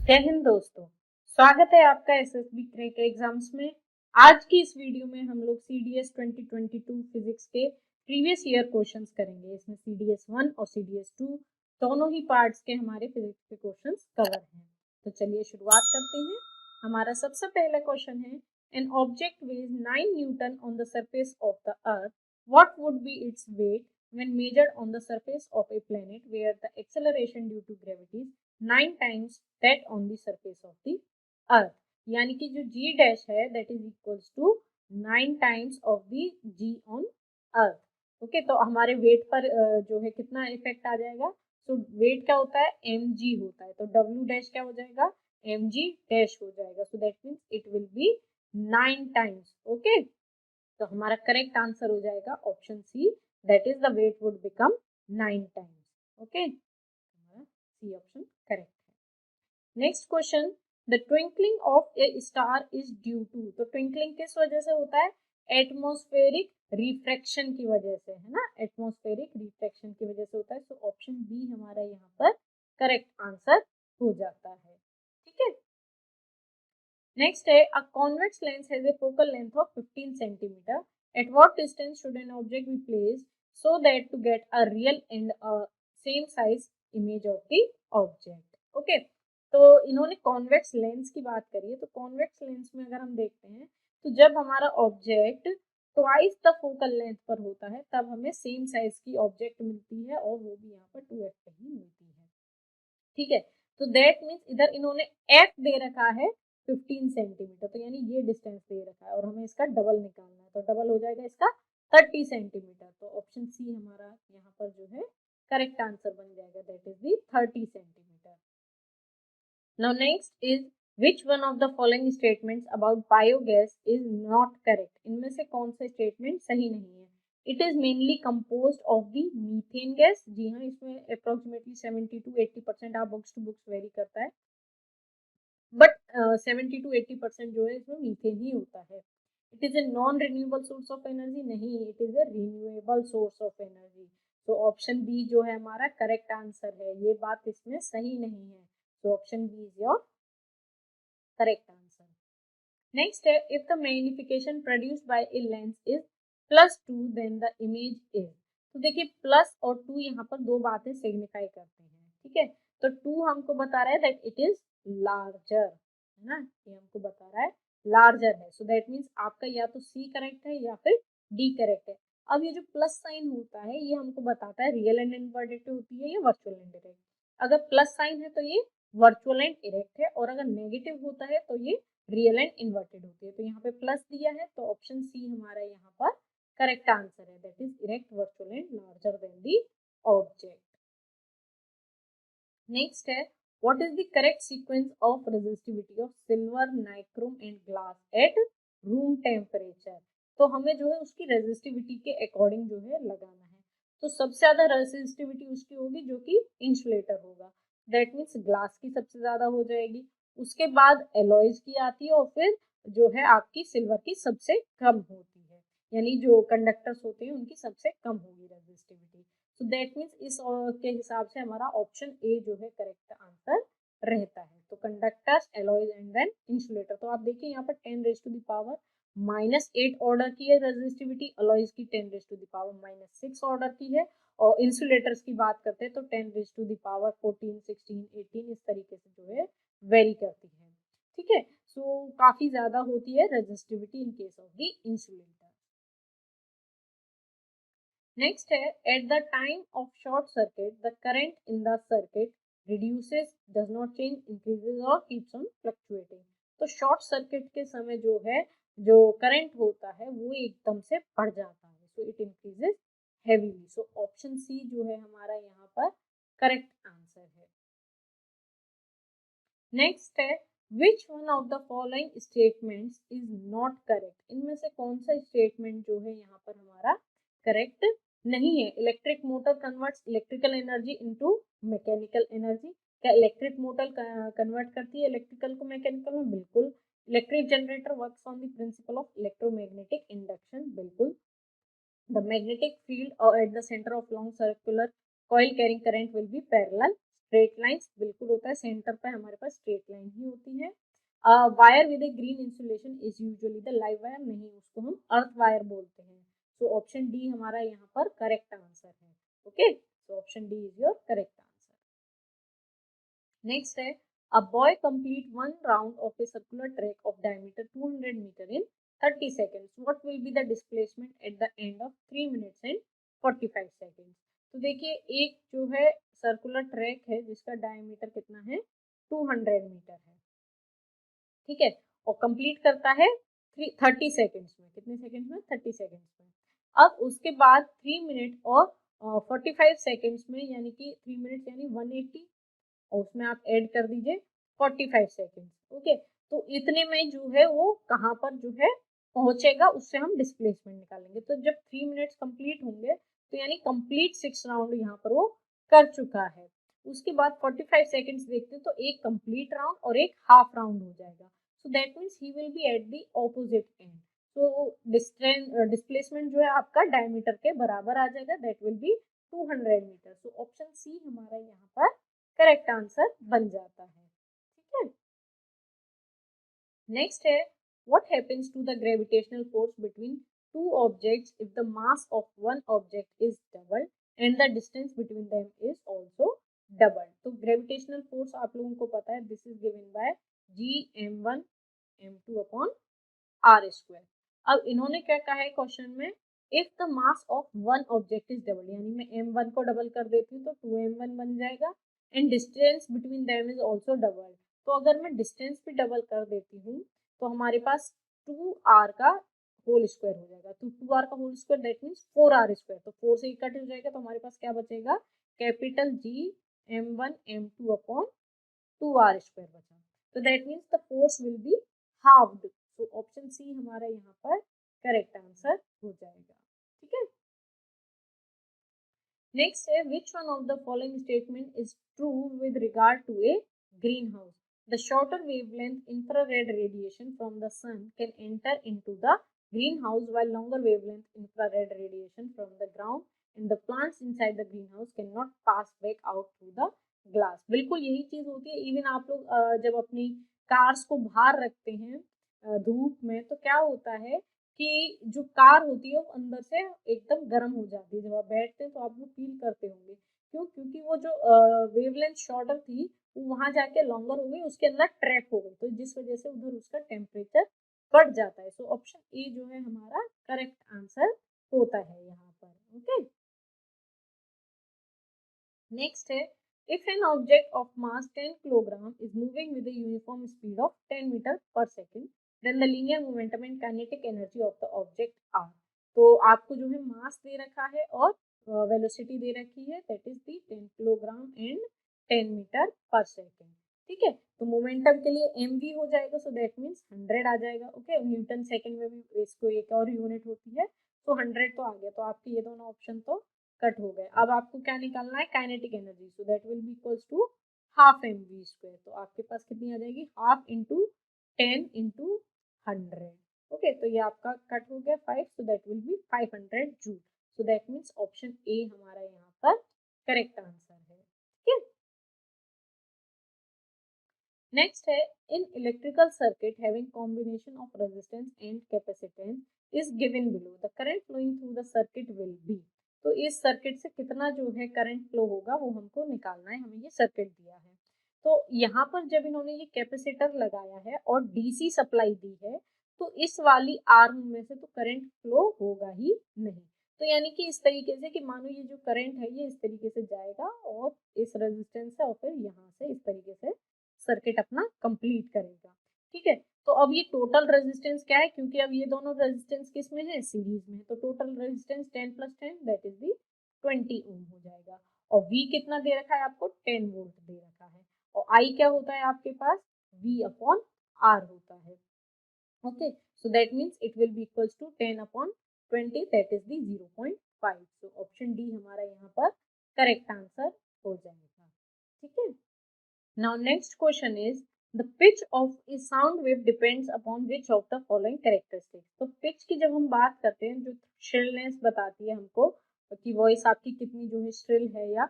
जय हिंद दोस्तों, स्वागत है आपका एसएसबी क्रैक एग्जाम्स में। आज की इस वीडियो में हम लोग सीडीएस 2022 फिजिक्स के प्रीवियस ईयर क्वेश्चंस करेंगे। इसमें सीडीएस 1 और सीडीएस 2 दोनों ही पार्ट्स के हमारे फिजिक्स के क्वेश्चंस कवर हैं। तो चलिए शुरुआत करते हैं। हमारा सबसे पहला क्वेश्चन है, an object weighs 9 newton on the surface of the earth, what would be its weight when measured on the surface of a planet where the acceleration due to gravity is 9 times that on the surface of the earth। यानी कि जो g dash है that is equals to 9 times of the g on earth। Okay, तो हमारे wait पर जो है कितना इफेक्ट आ जाएगा। सो वेट क्या होता है, mg होता है, तो w डैश क्या हो जाएगा, mg डैश हो जाएगा। So that means it will be 9 times. Okay, तो हमारा करेक्ट आंसर हो जाएगा option C, that is the weight would become 9 times. Okay, हमारा सी ऑप्शन करेक्ट है। Next question, the twinkling of a star is due to, तो twinkling किस वजह से होता है, एटमॉस्फेरिक रिफ्रैक्शन की वजह से, है ना, एटमॉस्फेरिक रिफ्रैक्शन की वजह से होता है। तो ऑप्शन बी हमारा यहाँ पर करेक्ट आंसर हो जाता है। ठीक है, नेक्स्ट है, a convex lens has a focal length of 15 centimetre, at what distance should an object be placed so that to get a real and same size image of the object. Okay, तो इन्होंने convex lens की बात करी है। तो convex lens में अगर हम देखते हैं तो जब हमारा object twice the focal length पर होता है तब हमें सेम साइज की ऑब्जेक्ट मिलती है, और वो भी यहाँ पर 2f पे ही मिलती है। ठीक है, तो दैट मीन्स इधर इन्होंने f दे रखा है 15 सेंटीमीटर, तो यानी ये डिस्टेंस दे रखा है और हमें इसका डबल निकालना है, तो डबल हो जाएगा इसका 30 सेंटीमीटर। तो ऑप्शन सी हमारा यहाँ पर जो है करेक्ट आंसर बन जाएगा, that is the 30 centimetre. Now next is which one of the following statements about biogas is not correct, इनमें से कौन सा स्टेटमेंट सही नहीं है। It is mainly composed of the methane gas, जी हाँ, इसमें अप्रोक्सीमेटली 70 to 80% आप बुक्स टू बुक्स वेरी करता है, बट 70 to 80% जो है इसमें मीथेन ही होता है। It is a non renewable source of energy, नहीं, it is a renewable source of energy. तो ऑप्शन बी जो है हमारा करेक्ट आंसर है, ये बात इसमें सही नहीं है। तो option B is your correct answer. Next है, if the magnification produced by a lens is +2 then the image is, तो देखिए प्लस और 2 यहाँ पर दो बातें सिग्निफाई करते हैं। ठीक है, तो 2 हमको बता रहा है दैट इट इज लार्जर, है ना, ये हमको बता रहा है लार्जर है। सो दैट मीन्स आपका या तो सी करेक्ट है या फिर डी करेक्ट है। अब ये जो प्लस साइन होता है ये हमको बताता है रियल एंड इनवर्टेड होती है या वर्चुअल एंड डायरेक्ट। अगर प्लस साइन है तो ये वर्चुअल एंड डायरेक्ट है, और अगर नेगेटिव होता है तो ये रियल एंड इन्वर्टेड होती है। तो यहाँ पे प्लस दिया है तो ऑप्शन सी हमारा यहाँ पर करेक्ट आंसर है, that is erect, virtual and larger than the object. Next है, what is the correct sequence of resistivity of silver, nichrome and glass at room temperature, तो हमें जो है उसकी रेजिस्टिविटी के अकॉर्डिंग जो है लगाना है। तो सबसे ज्यादा रेजिस्टिविटी उसकी होगी जो कि इंसुलेटर होगा, दैट मीन्स ग्लास की सबसे ज्यादा हो जाएगी, उसके बाद एलॉयज की आती है, और फिर जो है आपकी सिल्वर की सबसे कम होती है, यानी जो कंडक्टर्स होते हैं उनकी सबसे कम होगी रेजिस्टिविटी। तो दैट मीन्स इस के हिसाब से हमारा ऑप्शन ए जो है करेक्ट आंसर रहता है। तो conductors, alloys and then insulator. तो आप देखिए यहाँ पर 10⁻⁻⁸ ऑर्डर की है रेजिस्टिविटी, अलॉयज की 10⁻⁻6 ऑर्डर की है, और इंसुलेटर्स की बात करते हैं तो 10⁻14, 16, 18 इस तरीके से जो है वेरी करती है। ठीक है, सो काफी ज्यादा होती है resistivity in case of the insulator. Next है, at the time of short circuit the current in the circuit reduces, does not change, increases और कीप्स ऑन फ्लक्चुएटिंग। तो शॉर्ट सर्किट के समय जो है जो करंट होता है वो एकदम से बढ़ जाता है, so it increases heavily. So option C जो है हमारा यहाँ पर करेक्ट आंसर है। नेक्स्ट है, which one of the following statements is not correct, इनमें से कौन सा स्टेटमेंट जो है यहाँ पर हमारा करेक्ट नहीं है। Electric motor converts electrical energy into mechanical energy, क्या इलेक्ट्रिक मोटर कन्वर्ट करती है इलेक्ट्रिकल को मैकेनिकल में? बिल्कुल। Electric generator works on the principle of electromagnetic induction? बिल्कुल। The magnetic field at the center of long circular coil carrying current will be parallel straight lines, बिल्कुल होता है, centre पे हमारे पास स्ट्रेट लाइन ही होती है। Wire with a green insulation is usually the live wire, नहीं उसको हम अर्थ वायर बोलते हैं। सो ऑप्शन डी हमारा यहाँ पर करेक्ट आंसर है। Okay, so option D is your correct answer. Next है, a boy complete one round of a circular track of diameter 200 meter in 30 seconds. What will be the displacement at the end of 3 minutes and 45 seconds? तो देखिए, एक जो है circular track है जिसका diameter कितना है, 200 मीटर है, ठीक है, और कंप्लीट करता है 30 सेकेंड्स में। कितने सेकेंड्स में? 30 सेकेंड्स में। अब उसके बाद 3 मिनट और 45 सेकेंड्स में, यानी कि 3 मिनट यानी 180, और उसमें आप ऐड कर दीजिए 45 सेकेंड्स। ओके, तो इतने में जो है वो कहाँ पर जो है पहुंचेगा, उससे हम डिस्प्लेसमेंट निकालेंगे। तो जब 3 मिनट्स कंप्लीट होंगे तो यानी कंप्लीट 6 राउंड यहाँ पर वो कर चुका है। उसके बाद 45 सेकेंड्स देखते हैं तो एक कंप्लीट राउंड और एक हाफ राउंड हो जाएगा। So that means he will be at the opposite end. तो डिस्प्लेसमेंट जो है आपका डायमीटर के बराबर आ जाएगा, that will be 200 metre. So option C हमारा यहाँ पर करेक्ट आंसर बन जाता है, ठीक है। नेक्स्ट है, what happens to the gravitational force between two objects if the mass of one object is double and the distance between them is also double. तो ग्रेविटेशनल फोर्स आप लोगों को पता है, this is given by Gm1 m2 upon R square. अब इन्होंने क्या कहा है क्वेश्चन में, if the mass of one object is double, यानी मैं m1 को डबल कर देती हूँ तो 2m1 बन जाएगा, and distance between them is also double. तो अगर मैं डिस्टेंस भी डबल कर देती हूँ तो हमारे पास 2r का होल स्क्वायर हो जाएगा। तो 2r का whole square that means 4r square, तो 4 से कट हो जाएगा, तो हमारे पास क्या बचेगा, capital G m1 m2 upon 2r square बचा। तो that means the force will be halved. तो ऑप्शन सी हमारा यहाँ पर करेक्ट आंसर हो जाएगा, ठीक है। नेक्स्ट है, which one of the following statement is true with regard to a green house? The shorter wavelength infrared radiation from the sun can enter into the green house while longer wavelength infrared radiation from the ground and the plants inside the greenhouse cannot pass back out through the glass। बिल्कुल यही चीज होती है। Even आप लोग जब अपनी cars को बाहर रखते हैं धूप में, तो क्या होता है कि जो कार होती है वो अंदर से एकदम गर्म हो जाती है। जब आप बैठते हैं तो आप लोग फील करते होंगे, क्यों? क्योंकि वो जो वेवलेंथ शॉर्टर थी वो वहां जाके लॉन्गर हो गई, उसके अंदर ट्रैप हो गई, तो जिस वजह से उधर उसका टेम्परेचर बढ़ जाता है। सो ऑप्शन ए जो है हमारा करेक्ट आंसर होता है यहाँ पर। ओके, नेक्स्ट है, if an object of mass 10 kilogram is moving with a uniform speed of 10 metre per second, then the linear momentum and kinetic energy of the object are. तो आपको जो है मास दे रखा है और वेलोसिटी दे रखी है, that is the 10 kilogram and 10 metre per second, ठीक है। तो मोमेंटम के लिए mv हो जाएगा, सो दैट मीन्स 100 आ जाएगा। ओके, न्यूटन सेकेंड में भी इसको एक और यूनिट होती है, तो 100 तो आ गया। तो आपके ये दोनों ऑप्शन तो कट हो गए। अब आपको क्या निकालना है, kinetic energy. So that will be equals to half mv square. तो आपके पास कितनी आ जाएगी, हाफ इंटू 10 इंटू 100। ओके, तो ये आपका कट हो गया 5, सो that will B 500 joule. So that means option A हमारा यहाँ पर करेक्ट आंसर है, ठीक है। नेक्स्ट है, in electrical circuit having combination of resistance and capacitance is given below, the current flowing through the circuit will be. तो इस circuit से कितना जो है करंट फ्लो होगा वो हमको निकालना है, हमें ये सर्किट दिया है। तो यहाँ पर जब इन्होंने ये कैपेसिटर लगाया है और डीसी सप्लाई दी है, तो इस वाली आर्म में से तो करंट फ्लो होगा ही नहीं। तो यानी कि इस तरीके से कि मानो ये जो करंट है ये इस तरीके से जाएगा और इस रेजिस्टेंस से और फिर यहाँ से इस तरीके से सर्किट अपना कंप्लीट करेगा, ठीक है। तो अब ये टोटल रेजिस्टेंस क्या है, क्योंकि अब ये दोनों रेजिस्टेंस किस में है, सीरीज में, तो टोटल रेजिस्टेंस 10 + 10 दैट इज दी 20 ओम हो जाएगा। और V कितना दे रखा है आपको, 10 वोल्ट दे रखा है। और I क्या होता है आपके पास, V अपॉन R होता है। Okay, so that means it will be equals to 10 upon 20 that is the 0.5। So option D हमारा यहाँ पर करेक्ट आंसर हो जाएगा, ठीक है। Now next question is, the pitch of a sound wave depends upon which of the following characteristics। तो pitch की जब हम बात करते हैं, जो shrillness बताती है हमको कि वॉइस आपकी कितनी जो है श्रिल है या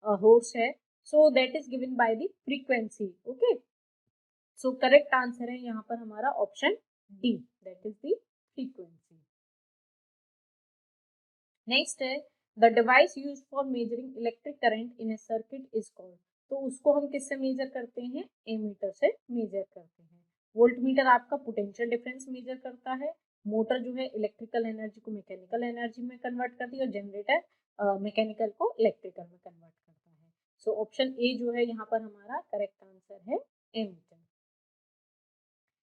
होर्स है, so that is given by the frequency. Okay, so correct answer है यहाँ पर हमारा option D, that is the frequency. Next है the device use for measuring electric current in a circuit is called. तो उसको हम किससे मेजर करते हैं, एमीटर से मेजर करते हैं। वोल्ट मीटर आपका पोटेंशियल डिफरेंस मेजर करता है, मोटर जो है इलेक्ट्रिकल एनर्जी को मैकेनिकल एनर्जी में कन्वर्ट करती है, और जनरेटर मैकेनिकल को इलेक्ट्रिकल में कन्वर्ट करता है। सो ऑप्शन ए जो है यहाँ पर हमारा करेक्ट आंसर है, ammeter.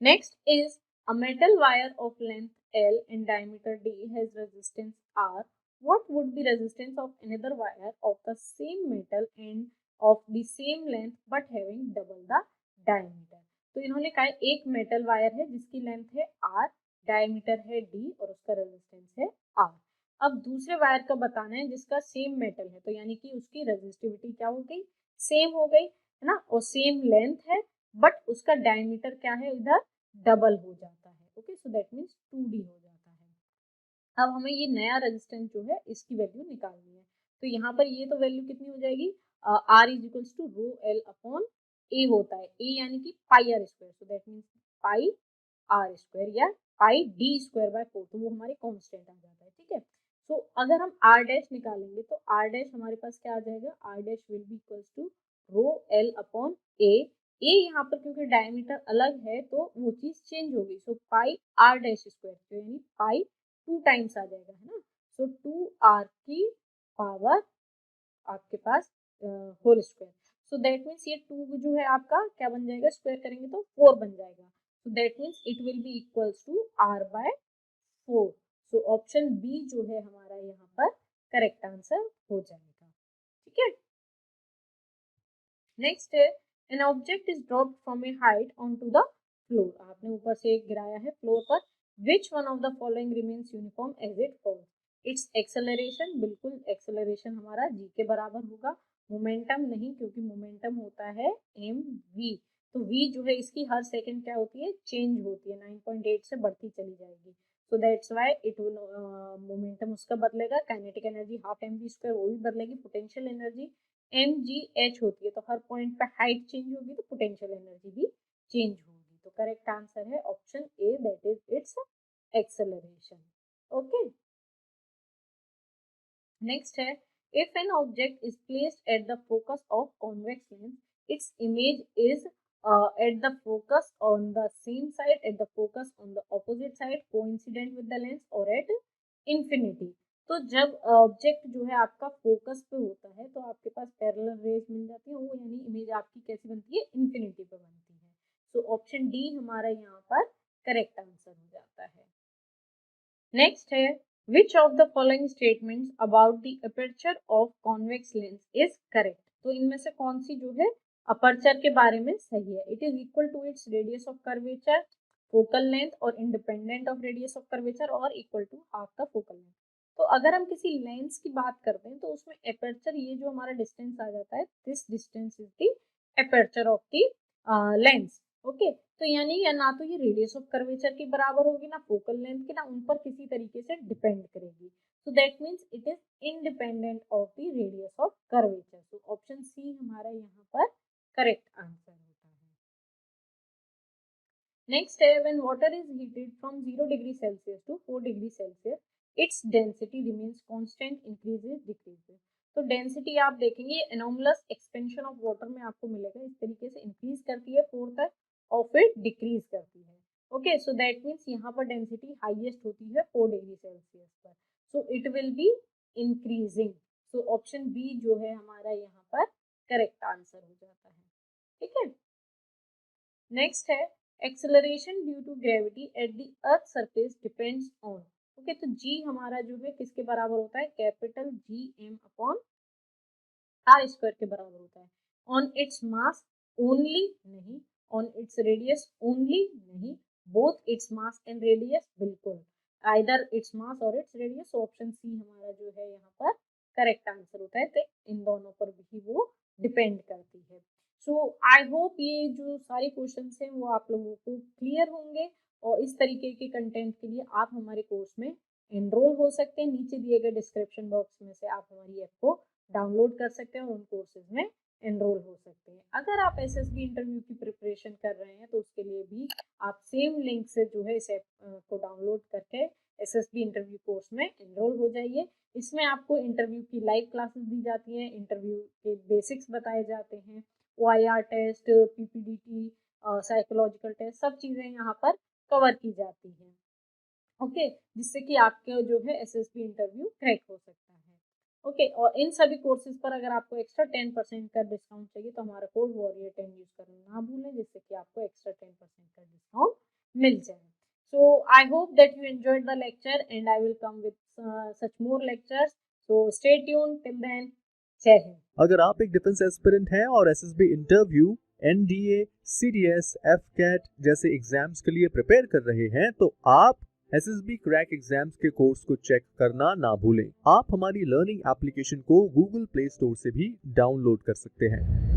Next is a metal wire of length L and diameter D has resistance R. What would be resistance of another wire of the same metal and of the same length but having double the diameter? तो इन्होंने कहा एक metal wire है जिसकी length है R, diameter है D और उसका रेजिस्टेंस है R। अब दूसरे वायर का बताना है जिसका सेम मेटल है, तो यानी कि उसकी रेजिस्टिविटी क्या हो गई, सेम हो गई है ना, और सेम लेंथ है, बट उसका डायमीटर क्या है, इधर डबल हो जाता है। Okay, so that means 2D हो जाता है। अब हमें ये नया रेजिस्टेंस जो है इसकी वैल्यू निकालनी है। तो यहाँ पर ये तो वैल्यू कितनी हो जाएगी, R is equals to rho L upon A होता है, ए यानी कि pi r square, so that means pi r square या पाई डी स्क्वायर बाय 4, तो वो हमारे कांस्टेंट आ जाता है। ठीक है, तो अगर हम आर डैश निकालेंगे तो आर डैश हमारे पास क्या आ जाएगा, R dash will be equals to rho L upon A. A यहाँ पर क्योंकि डायमीटर अलग है तो वो चीज चेंज होगी, सो पाई आर डैश स्क्वायर, तो यानी पाई 2 टाइम्स आ जाएगा, है ना। सो 2r की पावर आपके पास whole square, so that means ये 2 जो है आपका क्या बन जाएगा, स्क्वायर करेंगे तो 4 बन जाएगा, so that means it will be equals to r by 4। So option B जो है हमारा यहाँ पर करेक्ट आंसर हो जाएगा। ठीक है, नेक्स्ट है an object is dropped from a height onto the floor. आपने ऊपर से एक गिराया है फ्लोर पर, which one of the following remains uniform as it falls. Its acceleration, बिल्कुल एक्सेलरेशन हमारा जी के बराबर होगा, मोमेंटम नहीं, क्योंकि मोमेंटम होता है एम वी, तो वी जो है इसकी हर सेकंड क्या होती है, चेंज होती है, 9.8 से बढ़ती चली जाएगी, so that's why it will momentum उसका बदलेगा, kinetic energy half M V square वो भी बदलेगी, potential energy M G H होती है, तो हर पॉइंट पे हाइट चेंज होगी तो पोटेंशियल एनर्जी भी चेंज होगी, तो करेक्ट आंसर है option A, that is its acceleration. Okay, next है if an object is placed at the focus of convex lens, its image is at the focus on the same side, at the focus on the opposite side, coincident with the lens or at infinity। तो जब object जो है आपका focus पे होता है तो आपके पास पैरेलल रेज मिल जाती है, वो यानी इमेज आपकी कैसी बनती है, इन्फिनिटी पे बनती है। सो ऑप्शन डी हमारा यहाँ पर करेक्ट आंसर हो जाता है। नेक्स्ट है which of the following statements about the aperture of convex lens is correct. तो इनमें से कौन सी जो है अपर्चर के बारे में सही है, it is equal to its radius of curvature, focal length और independent of radius of curvature और equal to half the focal length. तो अगर हम किसी लेंस की बात करते हैं तो उसमें अपर्चर, ये जो हमारा डिस्टेंस आ जाता है, this distance is the aperture of the lens. Okay, तो यानी या ना तो ये रेडियस ऑफ कर्वेचर के बराबर होगी, ना फोकल लेंथ की, ना उन पर किसी तरीके से डिपेंड करेगी, so that means it is independent of the radius of curvature. So option C हमारा यहाँ पर करेक्ट आंसर होता है। नेक्स्ट है when water is heated from 0 degree Celsius to 4 degree Celsius, its density remains constant, increases decreases. तो density आप देखेंगे anomalous expansion of water में आपको मिलेगा, इस तरीके से इंक्रीज करती है 4 तक और फिर डिक्रीज करती है। ओके, सो दैट मीन्स यहाँ पर डेंसिटी हाईएस्ट होती है 4 डिग्री सेल्सियस पर, so it will be increasing. So option B जो है हमारा यहाँ पर करेक्ट आंसर हो जाता है। ठीक है, नेक्स्ट है acceleration due to gravity at the earth surface depends on. Okay, तो जी हमारा जो है किसके बराबर होता है, capital G M upon R square के बराबर होता है। ऑन इट्स मास ओनली नहीं, ऑन इट्स रेडियस ओनली नहीं, both its mass and radius, बिल्कुल आइदर इट्स मास और इट्स रेडियस। ऑप्शन सी हमारा जो है यहाँ पर करेक्ट आंसर होता है, तो इन दोनों पर भी वो डिपेंड करती है। सो आई होप ये जो सारे क्वेश्चन हैं वो आप लोगों को क्लियर होंगे, और इस तरीके के कंटेंट के लिए आप हमारे कोर्स में एनरोल हो सकते हैं। नीचे दिए गए डिस्क्रिप्शन बॉक्स में से आप हमारी ऐप को डाउनलोड कर सकते हैं और उन कोर्सेज में एनरोल हो सकते हैं। अगर आप एसएसबी इंटरव्यू की प्रिपरेशन कर रहे हैं तो उसके लिए भी आप सेम लिंक से जो है इस ऐप को डाउनलोड करके एसएसबी इंटरव्यू कोर्स में एनरोल हो जाइए। इसमें आपको इंटरव्यू की लाइव क्लासेस दी जाती हैं, इंटरव्यू के बेसिक्स बताए जाते हैं, OIR test, PPDT, psychological test, सब चीज़ें यहाँ पर कवर की जाती हैं। ओके, जिससे कि आपका जो है एसएसबी इंटरव्यू क्रैक हो सकता है। ओके, और इन सभी कोर्सेज पर अगर आपको एक्स्ट्रा 10% का डिस्काउंट चाहिए तो हमारा कोड वॉरियर10 यूज करना ना भूलें, जिससे कि आपको एक्स्ट्रा 10% का डिस्काउंट मिल जाए। So I hope that you enjoyed the lecture and I will come with such more lectures. So stay tuned till then. जय हिंद। अगर आप एक डिफेंस एस्पिरेंट हैं और SSB interview, NDA, CDS, FCAT जैसे एग्जाम्स के लिए प्रिपेयर कर रहे हैं तो आप एसएसबी क्रैक एग्जाम्स के कोर्स को चेक करना ना भूलें। आप हमारी लर्निंग एप्लीकेशन को गूगल प्ले स्टोर से भी डाउनलोड कर सकते हैं।